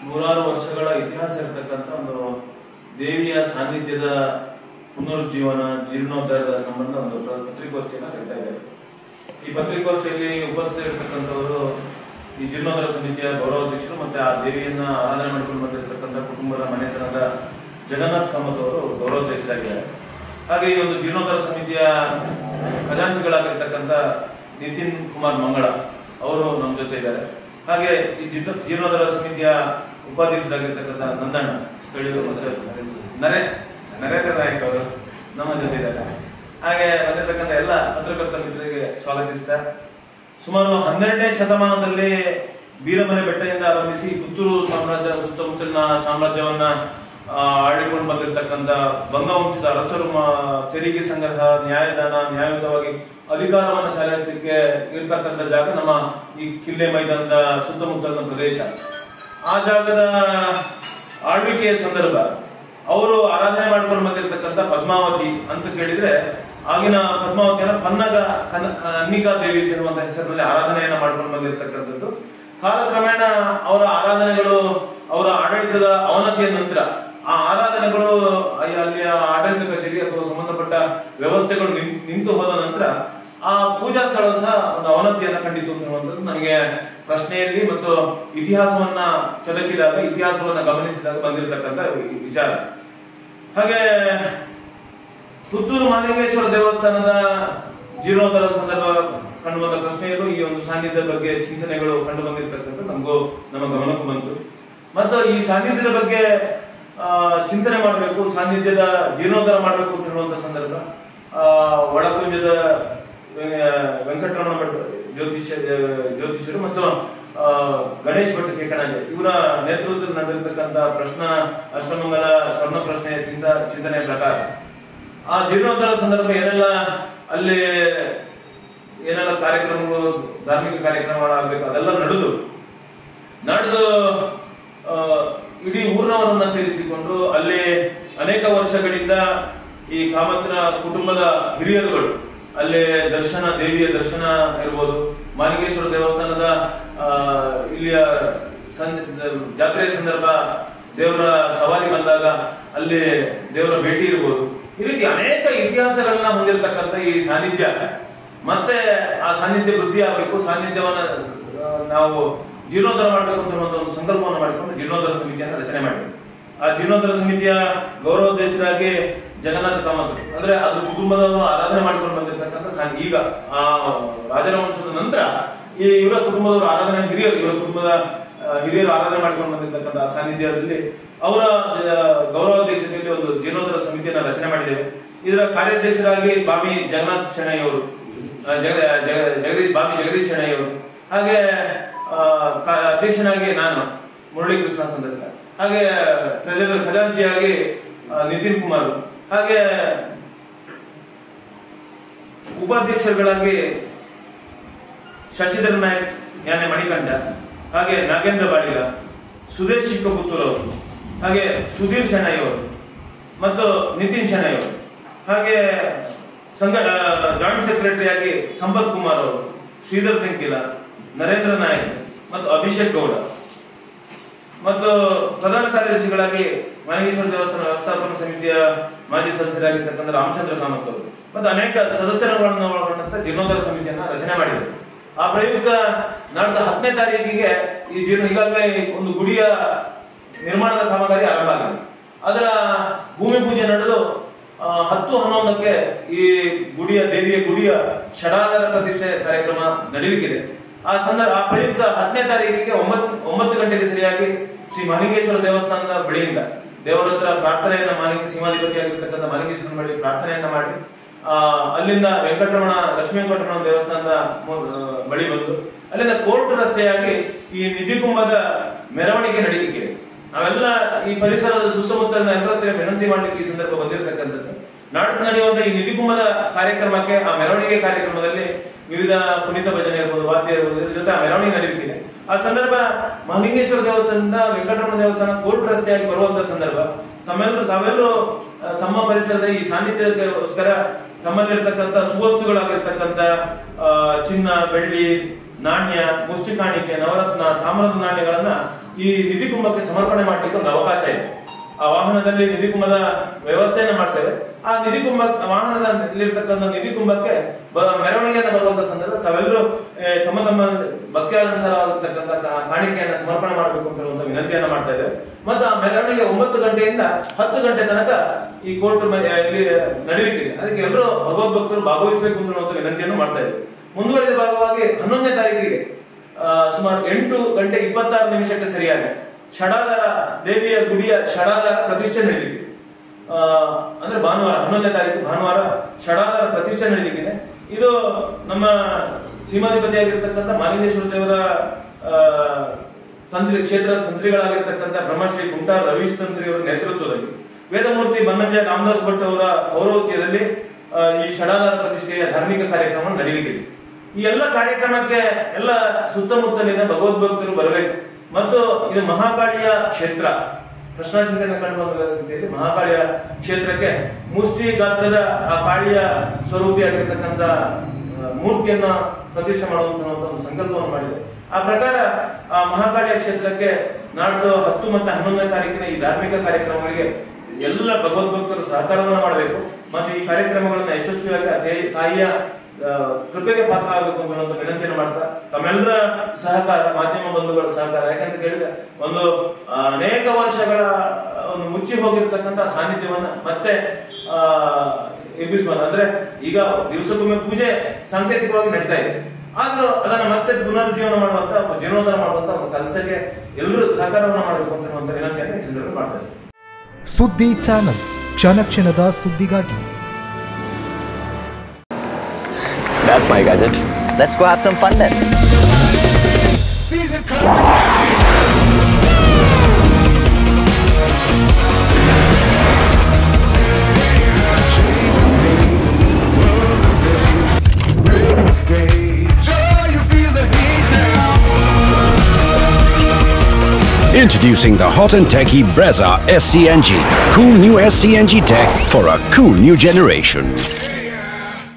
ನೂರಾರು ವರ್ಷಗಳ ಇತಿಹಾಸ ಇರತಕ್ಕಂಥ ಒಂದು ದೇವಿಯ ಸಾನ್ನಿಧ್ಯದ ಪುನರುಜ್ಜೀವನ ಜೀರ್ಣೋದ್ಧಾರದ ಸಂಬಂಧ ಒಂದು ಪತ್ರಿಕೋಷ್ಠಿಯನ್ನು ಕರೀತಾ ಇದ್ದಾರೆ. ಈ ಪತ್ರಿಕೋಷ್ಠಿಯಲ್ಲಿ ಉಪಸ್ಥಿತರಿರ್ತಕ್ಕಂಥವರು ಈ ಜೀರ್ಣೋದ್ಧಾರ ಸಮಿತಿಯ ಗೌರವಾಧ್ಯಕ್ಷರು ಮತ್ತೆ ಆ ದೇವಿಯನ್ನ ಆರಾಧನೆ ಮಾಡಿಕೊಂಡು ಬಂದಿರತಕ್ಕಂಥ ಕುಟುಂಬದ ಮನೆತನದ ಜಗನ್ನಾಥ್ ಕಾಮತ್ ಅವರು ಗೌರವಾಧ್ಯಕ್ಷರಾಗಿದ್ದಾರೆ. ಹಾಗೆ ಈ ಒಂದು ಜೀರ್ಣೋದ್ಧಾರ ಸಮಿತಿಯ ಖಜಾಂಚಿಗಳಾಗಿರ್ತಕ್ಕಂಥ ನಿತಿನ್ ಕುಮಾರ್ ಮಂಗಳ ಅವರು ನಮ್ಮ ಜೊತೆ ಇದ್ದಾರೆ. ಹಾಗೆ ಈ ಜೀರ್ಣೋದ್ಧಾರ ಸಮಿತಿಯ ಉಪಾಧ್ಯಕ್ಷರಾಗಿರ್ತಕ್ಕಂಥ ನಂದಣ್ಣ ಸ್ಥಳೀಯರು ಮತ್ತೆ ನರೇಂದ್ರ ನಾಯಕ್ ಅವರು ನಮ್ಮ ಜೊತೆ ಇದ್ದಾರೆ. ಹಾಗೆ ಬಂದಿರತಕ್ಕಂಥ ಎಲ್ಲ ಪತ್ರಕರ್ತ ಮಿತ್ರರಿಗೆ ಸ್ವಾಗತಿಸ್ತಾ, ಸುಮಾರು 12ನೇ ಶತಮಾನದಲ್ಲಿ ಬೀರಮನೆ ಬೆಟ್ಟದಿಂದ ಆರಂಭಿಸಿ ಪುತ್ತೂರು ಸಾಮ್ರಾಜ್ಯ ಸುತ್ತಮುತ್ತಲಿನ ಸಾಮ್ರಾಜ್ಯವನ್ನ ಆಳಿಕೊಂಡು ಬಂದಿರತಕ್ಕಂಥ ಬಂಗವಂಶದ ಅರಸರು ತೆರಿಗೆ ಸಂಗ್ರಹ, ನ್ಯಾಯದಾನ, ನ್ಯಾಯಯುತವಾಗಿ ಅಧಿಕಾರವನ್ನು ಚಲಾಯಿಸಲಿಕ್ಕೆ ಇರ್ತಕ್ಕಂಥ ಜಾಗ ನಮ್ಮ ಈ ಕಿಲ್ಲೆ ಮೈದಾನದ ಸುತ್ತಮುತ್ತಲಿನ ಪ್ರದೇಶ. ಆ ಜಾಗದ ಆಳ್ವಿಕೆಯ ಸಂದರ್ಭ ಅವರು ಆರಾಧನೆ ಮಾಡ್ಕೊಂಡು ಬಂದಿರತಕ್ಕಂಥ ಪದ್ಮಾವತಿ ಅಂತ ಕೇಳಿದ್ರೆ, ಆಗಿನ ಪದ್ಮಾವತಿಯನ್ನ ಕನ್ನಿಕಾ ದೇವಿ ಎನ್ನುವಂತ ಹೆಸರಿನಲ್ಲಿ ಆರಾಧನೆಯನ್ನ ಮಾಡ್ಕೊಂಡು ಬಂದಿರತಕ್ಕಂಥದ್ದು. ಕಾಲಕ್ರಮೇಣ ಅವರ ಆರಾಧನೆಗಳು, ಅವರ ಆಡಳಿತದ ಅವನತಿಯ ನಂತರ ಆ ಆರಾಧನೆಗಳು ಅಲ್ಲಿಯ ಆಡಳಿತ ಕಚೇರಿ ಅಥವಾ ಸಂಬಂಧಪಟ್ಟ ವ್ಯವಸ್ಥೆಗಳು ನಿಂತು ಹೋದ ನಂತರ ಆ ಪೂಜಾ ಸ್ಥಳ ಸಹ ಒಂದು ಅವನತಿಯನ್ನ ಕಂಡಿತು ಅನ್ನುವಂಥದ್ದು ನನಗೆ ಪ್ರಶ್ನೆಯಲ್ಲಿ ಮತ್ತು ಇತಿಹಾಸವನ್ನ ಕೆದಕಿದಾಗ, ಇತಿಹಾಸವನ್ನ ಗಮನಿಸಿದಾಗ ಬಂದಿರತಕ್ಕಂಥ ವಿಚಾರ. ಹಾಗೆ ಪುತ್ತೂರು ಮಹಾಲಿಂಗೇಶ್ವರ ದೇವಸ್ಥಾನದ ಜೀರ್ಣೋದ್ಧಾರ ಸಂದರ್ಭ ಕಂಡು ಬಂದ ಪ್ರಶ್ನೆಯಲ್ಲೂ ಈ ಒಂದು ಸಾನ್ನಿಧ್ಯದ ಬಗ್ಗೆ ಚಿಂತನೆಗಳು ಕಂಡು ಬಂದಿರತಕ್ಕಂಥ ನಮ್ಮ ಗಮನಕ್ಕೂ ಬಂತು. ಮತ್ತು ಈ ಸಾನ್ನಿಧ್ಯದ ಬಗ್ಗೆ ಚಿಂತನೆ ಮಾಡಬೇಕು, ಸಾನ್ನಿಧ್ಯದ ಜೀರ್ಣೋದ್ಧಾರ ಮಾಡಬೇಕು ಅಂತ ಹೇಳುವಂತ ಸಂದರ್ಭ ಒಳಕುಂಜದ ವೆಂಕಟರಮಣ ಭಟ್ ಜ್ಯೋತಿಷರು ಮತ್ತು ಗಣೇಶ್ ಭಟ್ ಕೇಕಣಾಜೆ ಇವರ ನೇತೃತ್ವದಲ್ಲಿ ನಡೆದಿರ್ತಕ್ಕಂಥ ಅಷ್ಟಮಂಗಲ ಸ್ವರ್ಣ ಪ್ರಶ್ನೆ ಚಿಂತನೆಯ ಪ್ರಕಾರ ಆ ಜೀರ್ಣೋದ್ಧಾರ ಸಂದರ್ಭ ಅಲ್ಲಿ ಏನೆಲ್ಲ ಕಾರ್ಯಕ್ರಮಗಳು, ಧಾರ್ಮಿಕ ಕಾರ್ಯಕ್ರಮಗಳಾಗಬೇಕು ಅದೆಲ್ಲ ನಡೆದು ಇಡೀ ಊರಿನವರನ್ನ ಸೇರಿಸಿಕೊಂಡು ಅಲ್ಲಿ ಅನೇಕ ವರ್ಷಗಳಿಂದ ಈ ಕಾಮತ್ರ ಕುಟುಂಬದ ಹಿರಿಯರುಗಳು ಅಲ್ಲಿ ದೇವಿಯ ದರ್ಶನ ಇರ್ಬೋದು, ಮಹಾಲಿಂಗೇಶ್ವರ ದೇವಸ್ಥಾನದ ಇಲ್ಲಿಯ ಜಾತ್ರೆಯ ಸಂದರ್ಭ ದೇವರ ಸವಾರಿ ಬಂದಾಗ ಅಲ್ಲಿ ದೇವರ ಭೇಟಿ ಇರ್ಬೋದು. ಈ ರೀತಿ ಅನೇಕ ಇತಿಹಾಸಗಳನ್ನ ಹೊಂದಿರತಕ್ಕಂಥ ಈ ಸಾನ್ನಿಧ್ಯ ಮತ್ತೆ ಆ ಸಾನ್ನಿಧ್ಯ ವೃದ್ಧಿ ಆಗಬೇಕು, ಸಾನ್ನಿಧ್ಯವನ್ನ ನಾವು ಜೀರ್ಣೋದ್ಧಾರ ಮಾಡಬೇಕು ಅಂತ ಒಂದು ಸಂಕಲ್ಪವನ್ನು ಮಾಡಿಕೊಂಡು ಜೀರ್ಣೋದ್ಧಾರ ಸಮಿತಿಯನ್ನು ರಚನೆ ಮಾಡಿದೆ. ಆ ಜೀರ್ಣೋದ್ಧಾರ ಸಮಿತಿಯ ಗೌರವಾಧ್ಯಕ್ಷರಾಗಿ ಜಗನ್ನಾಥ ಕಾಮತ್ ಅಂದ್ರೆ ಅದು ಕುಟುಂಬದವರು ಆರಾಧನೆ ಮಾಡಿಕೊಂಡು ಬಂದಿರತಕ್ಕಂಥ ಈಗ ಆ ರಾಜರ ವಂಶದ ನಂತರ ಇವರ ಕುಟುಂಬದವರು ಇವರ ಕುಟುಂಬದ ಹಿರಿಯರು ಆರಾಧನೆ ಮಾಡಿಕೊಂಡು ಬಂದಿರತಕ್ಕಂಥ ಸಾನ್ನಿಧ್ಯದಲ್ಲಿ ಅವರ ಗೌರವಾಧ್ಯಕ್ಷತೆಯಲ್ಲಿ ಒಂದು ಜೀರ್ಣೋದ್ಧಾರ ಸಮಿತಿಯನ್ನು ರಚನೆ ಮಾಡಿದ್ದೇವೆ. ಇದರ ಕಾರ್ಯಾಧ್ಯಕ್ಷರಾಗಿ ಬಾಮಿ ಜಗನ್ನಾಥ್ ಶೆಣೈ ಅವರು, ಬಾಮಿ ಜಗದೀಶ್ ಶೆಣೈ ಅವರು, ಹಾಗೆ ಅಧ್ಯಕ್ಷನಾಗಿ ನಾನು ಮುರಳಿ ಕೃಷ್ಣ ಸಂದರ್ಭ, ಹಾಗೆ ಟ್ರೆಜರರ್ ಖಜಾಂಚಿಯಾಗಿ ನಿತಿನ್ ಕುಮಾರ್, ಹಾಗೆ ಉಪಾಧ್ಯಕ್ಷರುಗಳಾಗಿ ಶಶಿಧರ್ ನಾಯಕ್, ಯಾನೆ ಮಣಿಕಂಠ, ಹಾಗೆ ನಾಗೇಂದ್ರ ಬಾಳಿಗ, ಸುದೇಶ್ ಚಿಕ್ಕಪುತ್ತೂರ್ ಅವರು, ಹಾಗೆ ಸುಧೀರ್ ಶೆಣೈ ಅವರು ಮತ್ತು ನಿತಿನ್ ಶೆಣೈ ಅವರು, ಹಾಗೆ ಜಾಯಿಂಟ್ ಸೆಕ್ರೆಟರಿಯಾಗಿ ಸಂಪತ್ ಕುಮಾರ್ ಅವರು, ಶ್ರೀಧರ್ ತೆಂಕಿಲ, ನರೇಂದ್ರ ನಾಯಕ್ ಮತ್ತು ಅಭಿಷೇಕ್ ಗೌಡ, ಮತ್ತು ಪ್ರಧಾನ ಕಾರ್ಯದರ್ಶಿಗಳಾಗಿ ಮಹಾಲಿಂಗೇಶ್ವರ ದೇವಸ್ಥಾನ ವ್ಯವಸ್ಥಾಪನಾ ಸಮಿತಿಯ ಮಾಜಿ ಸದಸ್ಯರಾಗಿರ್ತಕ್ಕಂಥ ರಾಮಚಂದ್ರ ಕಾಮತ್ ಅವರು ಮತ್ತು ಅನೇಕ ಸದಸ್ಯರುಗಳನ್ನು ಒಳಗೊಂಡಂತ ಜೀರ್ಣೋದ್ಧಾರ ಸಮಿತಿಯನ್ನ ರಚನೆ ಮಾಡಿದರು. ಆ ಪ್ರಯುಕ್ತ ನಾಡ್ದ 10ನೇ ತಾರೀಕಿಗೆ ಈಗಾಗಲೇ ಒಂದು ಗುಡಿಯ ನಿರ್ಮಾಣದ ಕಾಮಗಾರಿ ಆರಂಭ ಆಗಿದೆ. ಅದರ ಭೂಮಿ ಪೂಜೆ ನಡೆದು 10-11ಕ್ಕೆ ಈ ದೇವಿಯ ಗುಡಿಯ ಷಡಾಧಾರ ಪ್ರತಿಷ್ಠೆ ಕಾರ್ಯಕ್ರಮ ನಡೆಯಲಿಕ್ಕಿದೆ. ಆ ಪ್ರಯುಕ್ತ 10ನೇ ತಾರೀಕಿಗೆ 9 ಗಂಟೆಗೆ ಸರಿಯಾಗಿ ಶ್ರೀ ಮಹಾಲಿಂಗೇಶ್ವರ ದೇವಸ್ಥಾನದ ಬಳಿಯಿಂದ ದೇವರ ಹತ್ರ ಪ್ರಾರ್ಥನೆಯನ್ನ ಸಿಂಹಾಧಿಪತಿಯಾಗಿರ್ತಕ್ಕಂಥ ಮಹಾಲಿಂಗೇಶ್ವರನ ಬಳಿ ಪ್ರಾರ್ಥನೆಯನ್ನ ಮಾಡಿ ಅಲ್ಲಿಂದ ಲಕ್ಷ್ಮೀ ವೆಂಕಟರಮಣ ದೇವಸ್ಥಾನದ ಬಳಿ ಬಂದು ಅಲ್ಲಿಂದ ಕೋರ್ಟ್ ರಸ್ತೆಯಾಗಿ ಈ ನಿಧಿಕುಂಭದ ಮೆರವಣಿಗೆ ನಡೀಲಿಕ್ಕೆ ನಾವೆಲ್ಲ ಈ ಪರಿಸರದ ಸುತ್ತಮುತ್ತಲಿನ ಎಲ್ಲರ ಹತ್ರ ವಿನಂತಿ ಮಾಡ್ಲಿಕ್ಕೆ ಈ ಸಂದರ್ಭ ಬಂದಿರತಕ್ಕಂಥದ್ದು. ನಾಡ್ದು ನಡೆಯುವಂತ ಈ ನಿಧಿಕುಂಭದ ಕಾರ್ಯಕ್ರಮಕ್ಕೆ, ಆ ಮೆರವಣಿಗೆ ಕಾರ್ಯಕ್ರಮದಲ್ಲಿ ವಿವಿಧ ಪುನೀತ ಭಜನೆ ಇರ್ಬೋದು, ವಾದ್ಯ ಇರ್ಬೋದು, ಇದ್ರ ಜೊತೆ ಆ ಮೆರವಣಿಗೆ ನಡೀಲಿಕ್ಕಿದೆ. ಆ ಸಂದರ್ಭ ಮಹಾಲಿಂಗೇಶ್ವರ ದೇವಸ್ಥಾನದಿಂದ ವೆಂಕಟರಮಣ ದೇವಸ್ಥಾನ ಕೋರ್ಟ್ ರಸ್ತೆಯಾಗಿ ಬರುವಂತ ಸಂದರ್ಭ ತಾವೆಲ್ಲರೂ ತಮ್ಮ ಪರಿಸರದ ಈ ಸಾನ್ನಿಧ್ಯಕ್ಕೋಸ್ಕರ ತಮ್ಮಲ್ಲಿರ್ತಕ್ಕಂಥ ಸುವಸ್ತುಗಳಾಗಿರ್ತಕ್ಕಂಥ ಚಿನ್ನ, ಬೆಳ್ಳಿ, ನಾಣ್ಯ, ಮುಷ್ಟಿ ಕಾಣಿಕೆ, ನವರತ್ನ, ತಾಮ್ರದ ನಾಣ್ಯಗಳನ್ನ ಈ ನಿಧಿ ಕುಂಭಕ್ಕೆ ಸಮರ್ಪಣೆ ಮಾಡಲಿಕ್ಕೆ ಒಂದು ಅವಕಾಶ ಇದೆ. ಆ ವಾಹನದಲ್ಲಿ ನಿಧಿ ಕುಂಭದ ವ್ಯವಸ್ಥೆಯನ್ನು ಮಾಡ್ತೇವೆ. ಆ ನಿಧಿ ಕುಂಭ ವಾಹನದಲ್ಲಿರ್ತಕ್ಕಂಥ ನಿಧಿ ಕುಂಭಕ್ಕೆ ಮೆರವಣಿಗೆಯನ್ನು ಬರುವಂತಹ ಸಂದರ್ಭ ತಾವೆಲ್ಲರೂ ತಮ್ಮ ತಮ್ಮ ಭಕ್ತಿಯಾನುಸಾರವಾಗಿರ್ತಕ್ಕಂಥ ಕಾಣಿಕೆಯನ್ನು ಸಮರ್ಪಣೆ ಮಾಡಬೇಕು ಅಂತ ಹೇಳುವಂತ ವಿನಂತಿಯನ್ನ ಮಾಡ್ತಾ ಇದ್ದೇವೆ. ಮತ್ತು ಆ ಮೆರವಣಿಗೆ 9 ಗಂಟೆಯಿಂದ 10 ಗಂಟೆ ತನಕ ಈ ಕೋರ್ಟ್ ಇಲ್ಲಿ ನಡೀಲಿಕ್ಕಿದೆ. ಅದಕ್ಕೆ ಎಲ್ಲರೂ ಭಗವದ್ಭಕ್ತರು ಭಾಗವಹಿಸಬೇಕು ಅಂತ ಹೇಳುವಂತ ವಿನಂತಿಯನ್ನು ಮಾಡ್ತಾ ಇದ್ದೇವೆ. ಮುಂದುವರಿದ ಭಾಗವಾಗಿ 11ನೇ ತಾರೀಕಿಗೆ ಸುಮಾರು 8:26 ಸರಿಯಾಗಿ ಷಡಾಧಾರ ದೇವಿಯ ಗುಡಿಯ ಷಡಾಧಾರ ಪ್ರತಿಷ್ಠೆ ನಡೀಲಿದೆ. ಅಂದ್ರೆ ಭಾನುವಾರ 11ನೇ ತಾರೀಕು ಭಾನುವಾರ ಷಡಾಧಾರ ಪ್ರತಿಷ್ಠೆ ನಡೀಲಿಕ್ಕಿದೆ. ಇದು ನಮ್ಮ ಸೀಮಾಧಿಪತಿಯಾಗಿರ್ತಕ್ಕಂಥ ಮಾಲಿಂಗೇಶ್ವರ ದೇವರ ಕ್ಷೇತ್ರ ತಂತ್ರಿಗಳಾಗಿರ್ತಕ್ಕಂಥ ಬ್ರಹ್ಮಶ್ರೀ ಕುಂಟಾರ್ ರವೀಶ್ ತಂತ್ರಿಯವರ ನೇತೃತ್ವದಲ್ಲಿ ವೇದಮೂರ್ತಿ ಬನ್ನಂಜ ರಾಮದಾಸ್ ಭಟ್ ಅವರ ಪೌರೋಹಿತ್ಯದಲ್ಲಿ ಈ ಷಡಾಧಾರ ಪ್ರತಿಷ್ಠೆಯ ಧಾರ್ಮಿಕ ಕಾರ್ಯಕ್ರಮ ನಡೆಯಲಿದೆ. ಈ ಎಲ್ಲ ಕಾರ್ಯಕ್ರಮಕ್ಕೆ ಎಲ್ಲ ಸುತ್ತಮುತ್ತಲಿನ ಭಗವದ್ಭಕ್ತರು ಬರಬೇಕು. ಮತ್ತು ಇದು ಮಹಾಕಾಳಿಯ ಕ್ಷೇತ್ರ, ಪ್ರಶ್ನಾಚಿಂತನೆ ಕಂಡು ಬಂದ ರೀತಿಯಲ್ಲಿ ಮಹಾಕಾಳಿಯ ಕ್ಷೇತ್ರಕ್ಕೆ ಮುಷ್ಟಿ ಗಾತ್ರದ ಆ ಕಾಳಿಯ ಸ್ವರೂಪಿಯಾಗಿರ್ತಕ್ಕಂಥ ಮೂರ್ತಿಯನ್ನ ಪ್ರತಿಷ್ಠೆ ಮಾಡುವಂತಹ ಒಂದು ಸಂಕಲ್ಪವನ್ನು ಮಾಡಿದೆ. ಆ ಪ್ರಕಾರ ಆ ಮಹಾಕಾಳಿಯ ಕ್ಷೇತ್ರಕ್ಕೆ ನಾಡ್ದು 10 ಮತ್ತು 11ನೇ ತಾರೀಕಿನ ಈ ಧಾರ್ಮಿಕ ಕಾರ್ಯಕ್ರಮಗಳಿಗೆ ಎಲ್ಲ ಭಗವದ್ಭಕ್ತರು ಸಹಕಾರವನ್ನು ಮಾಡಬೇಕು. ಮತ್ತು ಈ ಕಾರ್ಯಕ್ರಮಗಳನ್ನ ಯಶಸ್ವಿಯಾಗಿ ತಾಯಿಯ ಕೃಪೆಗೆ ಪಾತ್ರ ಆಗಬೇಕು ಅಂತ ವಿನಂತಿಯನ್ನು ಮಾಡ್ತಾ ತಮ್ಮೆಲ್ಲರ ಸಹಕಾರ, ಮಾಧ್ಯಮ ಬಂಧುಗಳ ಸಹಕಾರ, ಯಾಕಂತ ಕೇಳಿದ್ರೆ ಒಂದು ಅನೇಕ ವರ್ಷಗಳ ಒಂದು ಮುಚ್ಚಿ ಹೋಗಿರ್ತಕ್ಕಂಥ ಸಾನ್ನಿಧ್ಯವನ್ನ ಮತ್ತೆ ಎಬ್ಬಿಸುವಂತ, ಅಂದ್ರೆ ಈಗ ದಿವಸಕ್ಕೊಮ್ಮೆ ಪೂಜೆ ಸಾಂಕೇತಿಕವಾಗಿ ನಡೀತಾ ಇದೆ, ಆದ್ರೂ ಅದನ್ನ ಮತ್ತೆ ಪುನರ್ಜೀವನ ಮಾಡುವಂತ ಜೀರ್ಣೋದ್ಧಾರ ಮಾಡುವಂತ ಒಂದು ಕೆಲಸಕ್ಕೆ ಎಲ್ಲರೂ ಸಹಕಾರವನ್ನು ಮಾಡಬೇಕು ಅಂತ ವಿನಂತಿಯನ್ನು ಈ ಸಂದರ್ಭದಲ್ಲಿ ಮಾಡ್ತಾ ಇದ್ದಾರೆ. ಸುದ್ದಿ ಚಾನಲ್, ಕ್ಷಣ ಕ್ಷಣದ ಸುದ್ದಿಗಾಗಿ. That's my gadget. Let's go have some fun then. Introducing the hot and techy Brezza SCNG. Cool new SCNG tech for a cool new generation.